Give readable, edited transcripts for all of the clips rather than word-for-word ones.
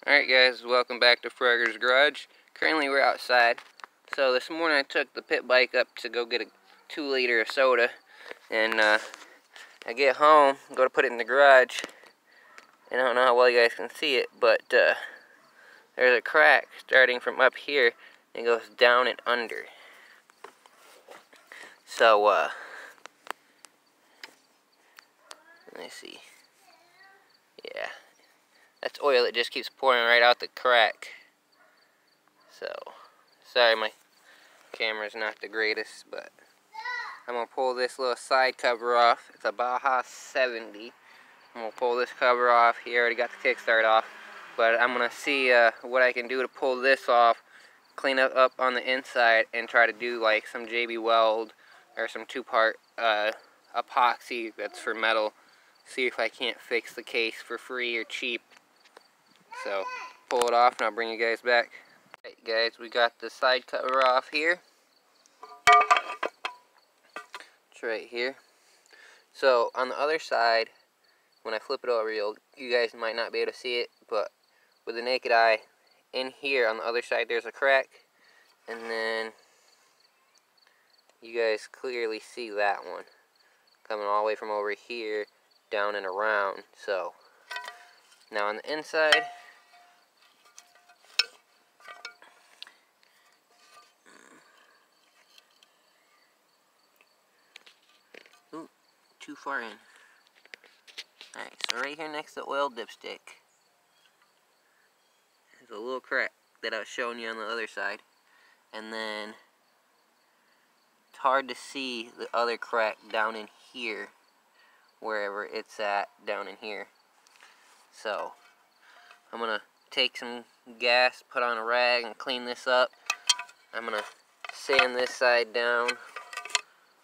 Alright guys, welcome back to Frogger's Garage. Currently we're outside. So this morning I took the pit bike up to go get a 2-liter of soda. And I get home, go to put it in the garage. And I don't know how well you guys can see it, but there's a crack starting from up here and it goes down and under. So let me see. Yeah. That's oil that just keeps pouring right out the crack. So, sorry my camera's not the greatest, but I'm going to pull this little side cover off. It's a Baja 70. I'm going to pull this cover off here. I already got the kickstart off. But I'm going to see what I can do to pull this off, clean it up on the inside, and try to do like some JB weld or some 2-part epoxy that's for metal. See if I can't fix the case for free or cheap. So, pull it off and I'll bring you guys back. Alright guys, we got the side cover off here. It's right here. So, on the other side, when I flip it over, you guys might not be able to see it, but with the naked eye, in here on the other side there's a crack, and then you guys clearly see that one coming all the way from over here down and around. So, now on the inside, ooh, too far in. Alright, so right here next to the oil dipstick, there's a little crack that I was showing you on the other side. And then, it's hard to see the other crack down in here, wherever it's at down in here. So, I'm going to take some gas, put on a rag, and clean this up. I'm going to sand this side down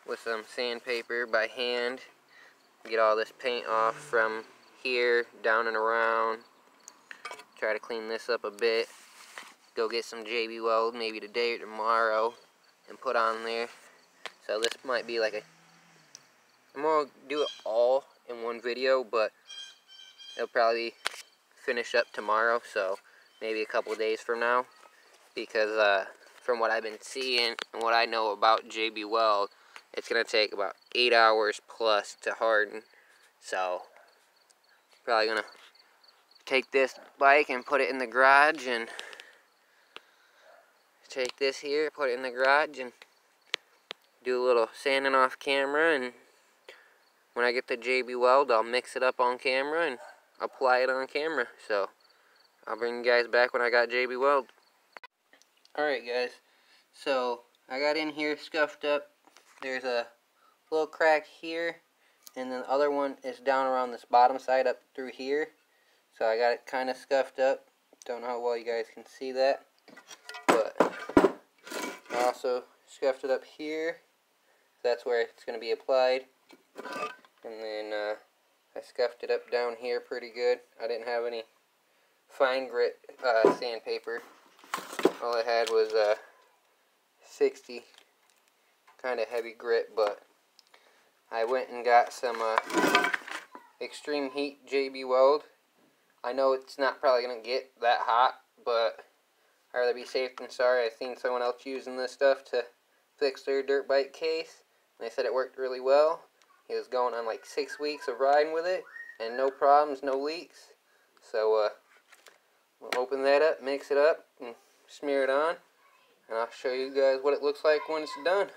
with some sandpaper by hand. Get all this paint off from here, down and around. Try to clean this up a bit. Go get some JB weld maybe today or tomorrow and put on there. So this might be like I'm going to do it all in one video, but it'll probably finish up tomorrow, so maybe a couple of days from now. Because from what I've been seeing and what I know about JB weld, it's going to take about 8 hours plus to harden. So, probably going to take this bike and put it in the garage, and take this here, put it in the garage, and do a little sanding off camera. And when I get the JB weld, I'll mix it up on camera and apply it on camera. So, I'll bring you guys back when I got JB weld. Alright guys, so I got in here scuffed up. There's a little crack here, and then the other one is down around this bottom side up through here. So I got it kind of scuffed up. Don't know how well you guys can see that, but I also scuffed it up here. That's where it's going to be applied. And then I scuffed it up down here pretty good. I didn't have any fine grit sandpaper. All I had was 60, kind of heavy grit, but I went and got some extreme heat JB weld. I know it's not probably going to get that hot, but I'd rather be safe than sorry. I've seen someone else using this stuff to fix their dirt bike case, and they said it worked really well. He was going on like 6 weeks of riding with it, and no problems, no leaks. So we'll open that up, mix it up, and smear it on, and I'll show you guys what it looks like when it's done.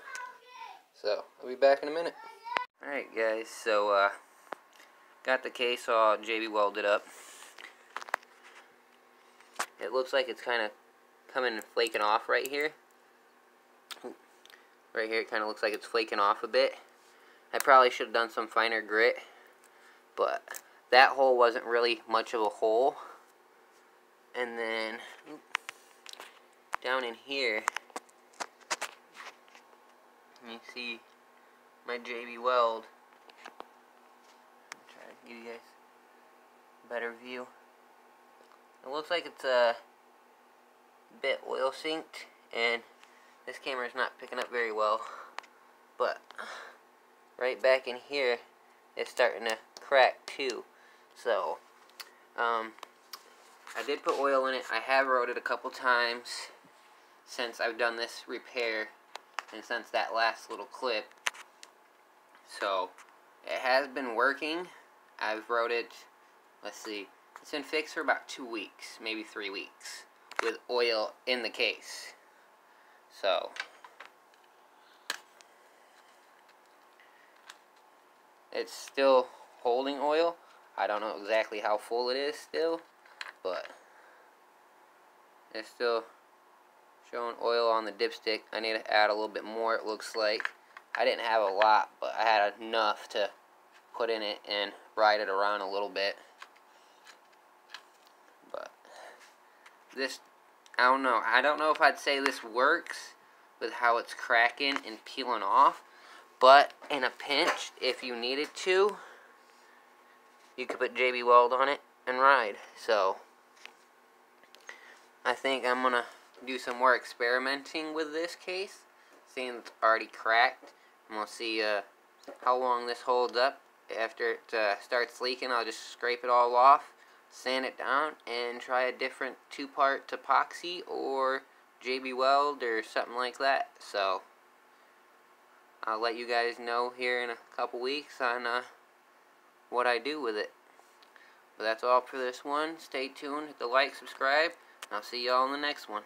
So, I'll be back in a minute. Alright guys, so got the case all JB welded up. It looks like it's kind of coming and flaking off right here. Right here it kind of looks like it's flaking off a bit. I probably should have done some finer grit, but that hole wasn't really much of a hole. And then down in here, you see my JB weld. Try to give you guys a better view. It looks like it's a bit oil synced, and this camera's not picking up very well. But right back in here, it's starting to crack too. So I I did put oil in it. I have rode it a couple times since I've done this repair and since that last little clip. So it has been working. I've rode it, let's see, it's been fixed for about 2 weeks, maybe 3 weeks, with oil in the case. So it's still holding oil. I don't know exactly how full it is still, but it's still showing oil on the dipstick. I need to add a little bit more, it looks like. I didn't have a lot, but I had enough to put in it and ride it around a little bit. But this, I don't know. I don't know if I'd say this works with how it's cracking and peeling off, but in a pinch, if you needed to, you could put JB Weld on it and ride. So I think I'm gonna do some more experimenting with this case, seeing it's already cracked. I'm gonna see how long this holds up. After it starts leaking, I'll just scrape it all off, sand it down, and try a different 2-part epoxy or JB Weld or something like that. So I'll let you guys know here in a couple weeks on what I do with it. But that's all for this one. Stay tuned, hit the like, subscribe, and I'll see y'all in the next one.